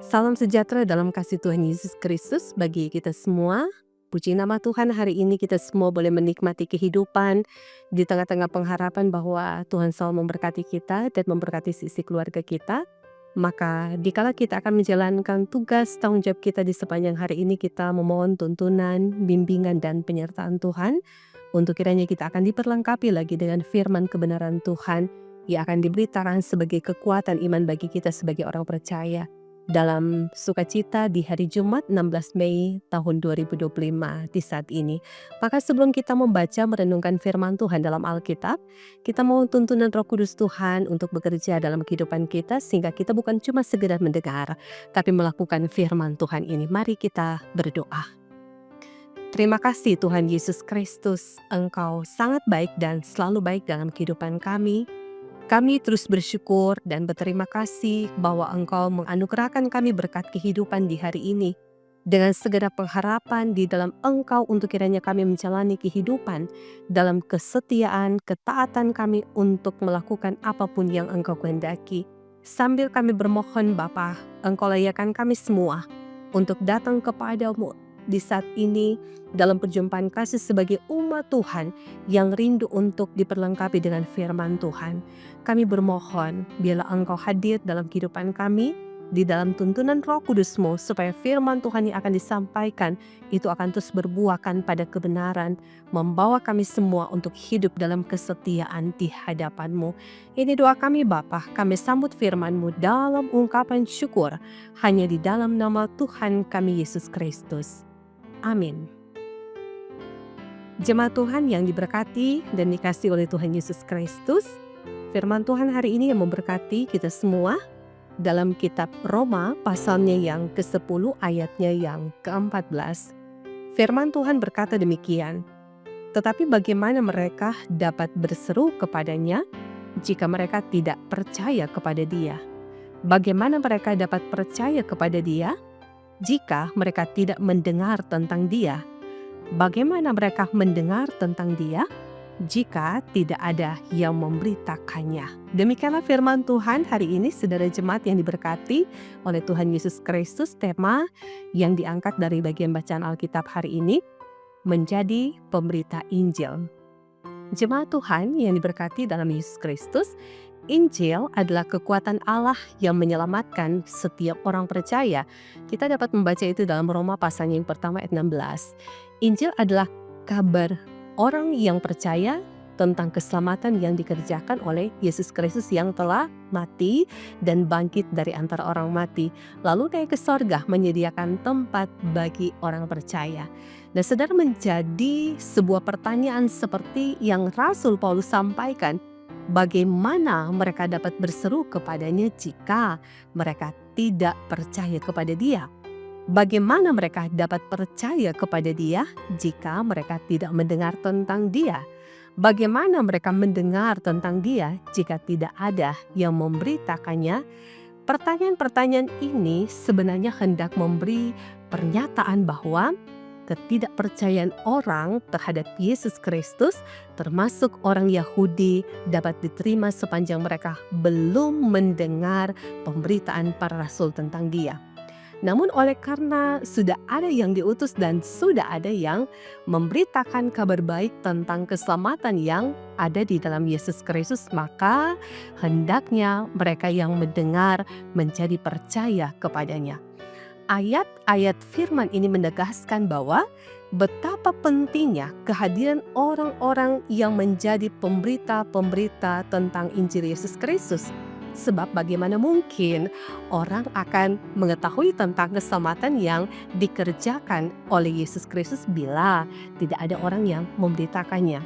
Salam sejahtera dalam kasih Tuhan Yesus Kristus bagi kita semua. Puji nama Tuhan, hari ini kita semua boleh menikmati kehidupan di tengah-tengah pengharapan bahwa Tuhan selalu memberkati kita dan memberkati sisi keluarga kita. Maka dikala kita akan menjalankan tugas tanggung jawab kita di sepanjang hari ini, kita memohon tuntunan, bimbingan dan penyertaan Tuhan untuk kiranya kita akan diperlengkapi lagi dengan firman kebenaran Tuhan yang akan diberitakan sebagai kekuatan iman bagi kita sebagai orang percaya dalam sukacita di hari Jumat 16 Mei tahun 2025 di saat ini. Maka sebelum kita membaca merenungkan firman Tuhan dalam Alkitab, kita mohon tuntunan Roh Kudus Tuhan untuk bekerja dalam kehidupan kita sehingga kita bukan cuma sekedar mendengar, tapi melakukan firman Tuhan ini. Mari kita berdoa. Terima kasih Tuhan Yesus Kristus, Engkau sangat baik dan selalu baik dalam kehidupan kami. Kami terus bersyukur dan berterima kasih bahwa Engkau menganugerahkan kami berkat kehidupan di hari ini. Dengan segala pengharapan di dalam Engkau untuk kiranya kami menjalani kehidupan dalam kesetiaan, ketaatan kami untuk melakukan apapun yang Engkau kehendaki. Sambil kami bermohon Bapa, Engkau layakkan kami semua untuk datang kepadamu di saat ini dalam perjumpaan kasih sebagai umat Tuhan yang rindu untuk diperlengkapi dengan firman Tuhan. Kami bermohon, biarlah Engkau hadir dalam kehidupan kami, di dalam tuntunan Roh Kudus-Mu, supaya firman Tuhan yang akan disampaikan itu akan terus berbuahkan pada kebenaran, membawa kami semua untuk hidup dalam kesetiaan di hadapan-Mu. Ini doa kami Bapa, kami sambut firman-Mu dalam ungkapan syukur, hanya di dalam nama Tuhan kami Yesus Kristus. Amin. Jemaat Tuhan yang diberkati dan dikasihi oleh Tuhan Yesus Kristus, firman Tuhan hari ini yang memberkati kita semua dalam kitab Roma pasalnya yang ke-10 ayatnya yang ke-14. Firman Tuhan berkata demikian, "Tetapi bagaimana mereka dapat berseru kepadanya jika mereka tidak percaya kepada Dia? Bagaimana mereka dapat percaya kepada Dia jika mereka tidak mendengar tentang Dia? Bagaimana mereka mendengar tentang Dia jika tidak ada yang memberitakannya?" Demikianlah firman Tuhan hari ini, saudara jemaat yang diberkati oleh Tuhan Yesus Kristus. Tema yang diangkat dari bagian bacaan Alkitab hari ini, menjadi pemberita Injil. Jemaat Tuhan yang diberkati dalam Yesus Kristus, Injil adalah kekuatan Allah yang menyelamatkan setiap orang percaya. Kita dapat membaca itu dalam Roma pasalnya yang pertama ayat 16. Injil adalah kabar orang yang percaya tentang keselamatan yang dikerjakan oleh Yesus Kristus yang telah mati dan bangkit dari antara orang mati, lalu naik ke sorga menyediakan tempat bagi orang percaya. Dan saudara, menjadi sebuah pertanyaan seperti yang Rasul Paulus sampaikan, bagaimana mereka dapat berseru kepadanya jika mereka tidak percaya kepada Dia? Bagaimana mereka dapat percaya kepada Dia jika mereka tidak mendengar tentang Dia? Bagaimana mereka mendengar tentang Dia jika tidak ada yang memberitakannya? Pertanyaan-pertanyaan ini sebenarnya hendak memberi pernyataan bahwa ketidakpercayaan orang terhadap Yesus Kristus, termasuk orang Yahudi, dapat diterima sepanjang mereka belum mendengar pemberitaan para rasul tentang Dia. Namun oleh karena sudah ada yang diutus dan sudah ada yang memberitakan kabar baik tentang keselamatan yang ada di dalam Yesus Kristus, maka hendaknya mereka yang mendengar menjadi percaya kepadanya. Ayat-ayat firman ini menegaskan bahwa betapa pentingnya kehadiran orang-orang yang menjadi pemberita-pemberita tentang Injil Yesus Kristus. Sebab bagaimana mungkin orang akan mengetahui tentang keselamatan yang dikerjakan oleh Yesus Kristus bila tidak ada orang yang memberitakannya.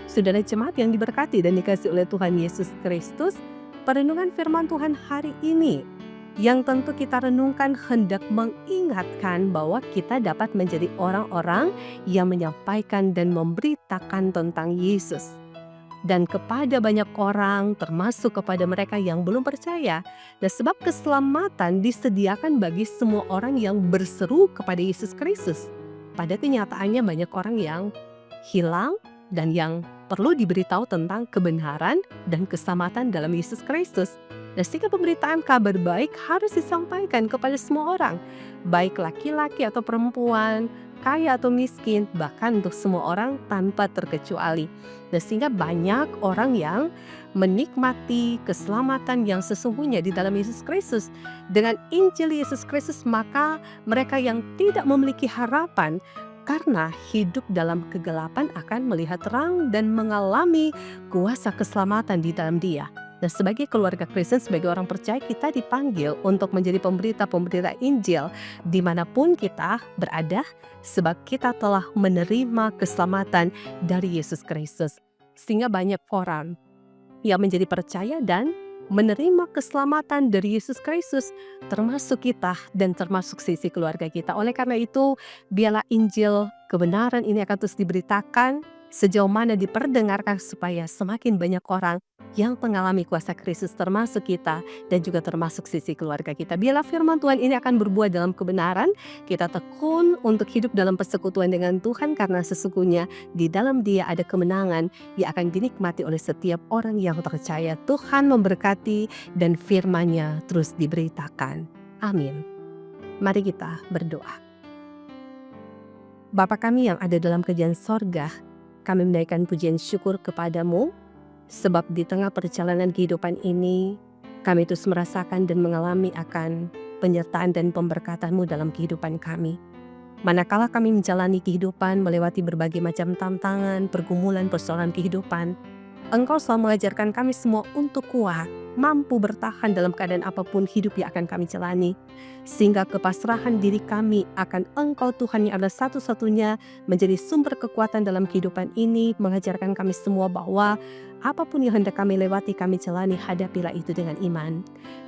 Saudara jemaat yang diberkati dan dikasihi oleh Tuhan Yesus Kristus, perenungan firman Tuhan hari ini yang tentu kita renungkan hendak mengingatkan bahwa kita dapat menjadi orang-orang yang menyampaikan dan memberitakan tentang Yesus. Dan kepada banyak orang, termasuk kepada mereka yang belum percaya. Dan sebab keselamatan disediakan bagi semua orang yang berseru kepada Yesus Kristus. Pada kenyataannya banyak orang yang hilang dan yang perlu diberitahu tentang kebenaran dan keselamatan dalam Yesus Kristus. Dan sehingga pemberitaan kabar baik harus disampaikan kepada semua orang, baik laki-laki atau perempuan, kaya atau miskin, bahkan untuk semua orang tanpa terkecuali. Dan sehingga banyak orang yang menikmati keselamatan yang sesungguhnya di dalam Yesus Kristus. Dengan Injil Yesus Kristus, maka mereka yang tidak memiliki harapan karena hidup dalam kegelapan akan melihat terang dan mengalami kuasa keselamatan di dalam Dia. Dan sebagai keluarga Kristen, sebagai orang percaya, kita dipanggil untuk menjadi pemberita-pemberita Injil dimanapun kita berada, sebab kita telah menerima keselamatan dari Yesus Kristus. Sehingga banyak orang yang menjadi percaya dan menerima keselamatan dari Yesus Kristus, termasuk kita dan termasuk sisi keluarga kita. Oleh karena itu, biarlah Injil kebenaran ini akan terus diberitakan sejauh mana diperdengarkan, supaya semakin banyak orang yang mengalami kuasa Kristus, termasuk kita dan juga termasuk sisi keluarga kita. Biarlah firman Tuhan ini akan berbuah dalam kebenaran. Kita tekun untuk hidup dalam persekutuan dengan Tuhan, karena sesungguhnya di dalam Dia ada kemenangan yang akan dinikmati oleh setiap orang yang percaya. Tuhan memberkati dan firman-Nya terus diberitakan. Amin. Mari kita berdoa. Bapa kami yang ada dalam kerajaan sorga, kami menaikkan pujian syukur kepadamu, sebab di tengah perjalanan kehidupan ini, kami terus merasakan dan mengalami akan penyertaan dan pemberkatan-Mu dalam kehidupan kami. Manakala kami menjalani kehidupan, melewati berbagai macam tantangan, pergumulan, persoalan kehidupan, Engkau selalu mengajarkan kami semua untuk kuat, mampu bertahan dalam keadaan apapun hidup yang akan kami jalani. Sehingga kepasrahan diri kami akan Engkau Tuhan yang adalah satu-satunya menjadi sumber kekuatan dalam kehidupan ini, mengajarkan kami semua bahwa apapun yang hendak kami lewati, kami jalani, hadapilah itu dengan iman.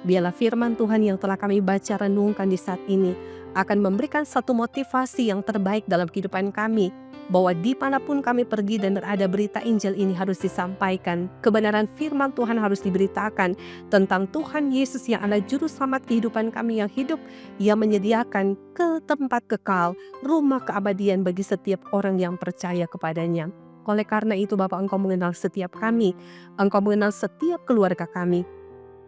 Biarlah firman Tuhan yang telah kami baca renungkan di saat ini akan memberikan satu motivasi yang terbaik dalam kehidupan kami, bahwa dimanapun kami pergi dan berada, berita Injil ini harus disampaikan. Kebenaran firman Tuhan harus diberitakan tentang Tuhan Yesus yang adalah juru selamat kehidupan kami yang hidup, yang menyediakan ke tempat kekal, rumah keabadian bagi setiap orang yang percaya kepadanya. Oleh karena itu Bapa, Engkau mengenal setiap kami, Engkau mengenal setiap keluarga kami.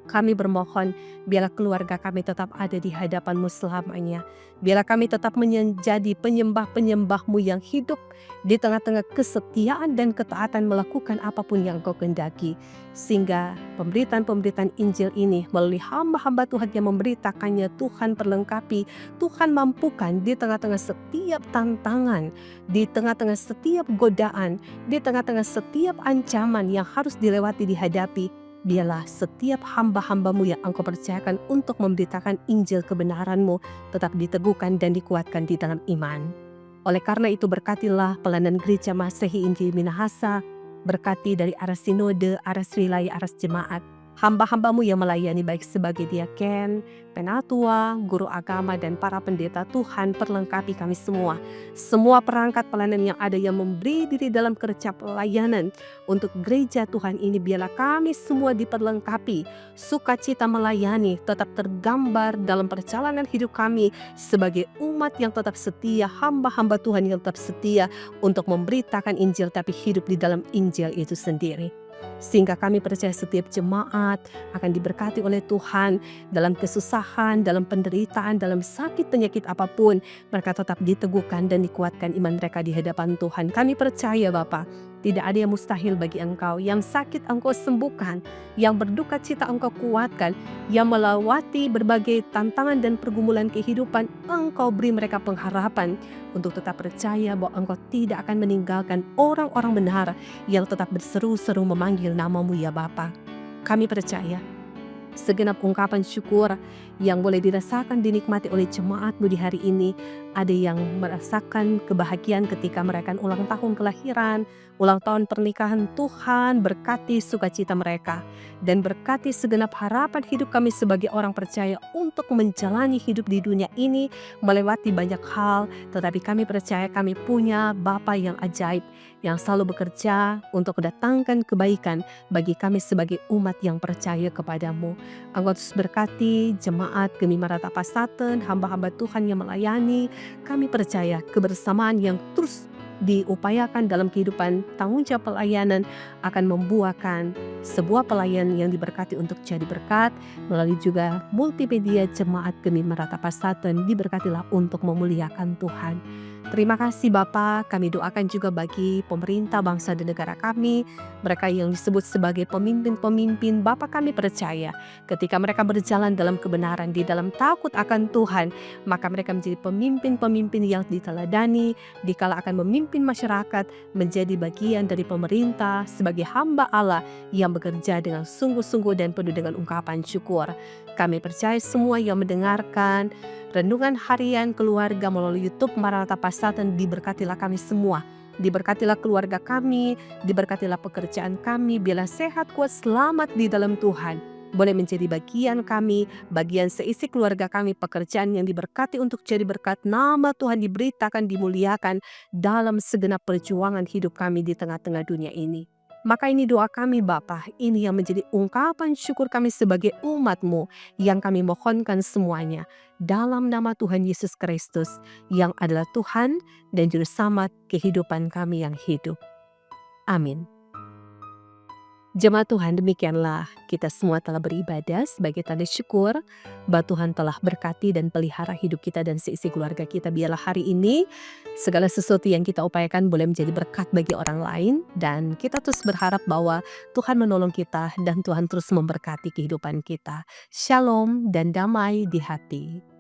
Kami bermohon, biarlah keluarga kami tetap ada di hadapan-Mu selamanya. Biarlah kami tetap menjadi penyembah-penyembah-Mu yang hidup di tengah-tengah kesetiaan dan ketaatan melakukan apapun yang Engkau kehendaki. Sehingga pemberitaan-pemberitaan Injil ini melalui hamba-hamba Tuhan yang memberitakannya, Tuhan perlengkapi, Tuhan mampukan di tengah-tengah setiap tantangan, di tengah-tengah setiap godaan, di tengah-tengah setiap ancaman yang harus dilewati, dihadapi. Biarlah setiap hamba-hamba-Mu yang Engkau percayakan untuk memberitakan Injil kebenaran-Mu tetap diteguhkan dan dikuatkan di dalam iman. Oleh karena itu, berkatilah pelayanan Gereja Masehi Injil Minahasa, berkati dari aras sinode, aras wilayah, aras jemaat, hamba-hamba-Mu yang melayani baik sebagai diaken, penatua, guru agama, dan para pendeta. Tuhan perlengkapi kami semua. Semua perangkat pelayanan yang ada yang memberi diri dalam kerja pelayanan untuk gereja Tuhan ini, biarlah kami semua diperlengkapi. Sukacita melayani tetap tergambar dalam perjalanan hidup kami sebagai umat yang tetap setia, hamba-hamba Tuhan yang tetap setia untuk memberitakan Injil, tapi hidup di dalam Injil itu sendiri. Sehingga kami percaya setiap jemaat akan diberkati oleh Tuhan dalam kesusahan, dalam penderitaan, dalam sakit penyakit apapun. Mereka tetap diteguhkan dan dikuatkan iman mereka di hadapan Tuhan. Kami percaya Bapa, tidak ada yang mustahil bagi Engkau. Yang sakit Engkau sembuhkan, yang berduka cita Engkau kuatkan, yang melewati berbagai tantangan dan pergumulan kehidupan, Engkau beri mereka pengharapan untuk tetap percaya bahwa Engkau tidak akan meninggalkan orang-orang benar yang tetap berseru-seru memanggil nama-Mu ya Bapa. Kami percaya segenap ungkapan syukur yang boleh dirasakan, dinikmati oleh jemaat-Mu di hari ini. Ada yang merasakan kebahagiaan ketika merayakan ulang tahun kelahiran, ulang tahun pernikahan. Tuhan berkati sukacita mereka dan berkati segenap harapan hidup kami sebagai orang percaya untuk menjalani hidup di dunia ini, melewati banyak hal. Tetapi kami percaya kami punya Bapa yang ajaib, yang selalu bekerja untuk mendatangkan kebaikan bagi kami sebagai umat yang percaya kepadamu. Engkau terus berkati jemaat Gemi Maranatha Pasaten, hamba-hamba Tuhan yang melayani. Kami percaya kebersamaan yang terus diupayakan dalam kehidupan tanggung jawab pelayanan akan membuahkan sebuah pelayan yang diberkati untuk jadi berkat. Melalui juga multimedia Jemaat Geni Maranatha Pasaten diberkatilah untuk memuliakan Tuhan. Terima kasih Bapa, kami doakan juga bagi pemerintah bangsa dan negara kami, mereka yang disebut sebagai pemimpin-pemimpin. Bapa, kami percaya ketika mereka berjalan dalam kebenaran, di dalam takut akan Tuhan, maka mereka menjadi pemimpin-pemimpin yang diteladani, dikala akan memimpin masyarakat, menjadi bagian dari pemerintah sebagai hamba Allah yang bekerja dengan sungguh-sungguh dan penuh dengan ungkapan syukur. Kami percaya semua yang mendengarkan renungan harian keluarga melalui YouTube Maranatha Pasaten, diberkatilah kami semua. Diberkatilah keluarga kami, diberkatilah pekerjaan kami, biarlah sehat, kuat, selamat di dalam Tuhan. Boleh menjadi bagian kami, bagian seisi keluarga kami, pekerjaan yang diberkati untuk jadi berkat, nama Tuhan diberitakan, dimuliakan dalam segenap perjuangan hidup kami di tengah-tengah dunia ini. Maka ini doa kami Bapa, ini yang menjadi ungkapan syukur kami sebagai umat-Mu yang kami mohonkan semuanya. Dalam nama Tuhan Yesus Kristus yang adalah Tuhan dan Juru Selamat kehidupan kami yang hidup. Amin. Jemaat Tuhan, demikianlah kita semua telah beribadah sebagai tanda syukur bahwa Tuhan telah berkati dan pelihara hidup kita dan seisi keluarga kita. Biarlah hari ini segala sesuatu yang kita upayakan boleh menjadi berkat bagi orang lain, dan kita terus berharap bahwa Tuhan menolong kita dan Tuhan terus memberkati kehidupan kita. Shalom dan damai di hati.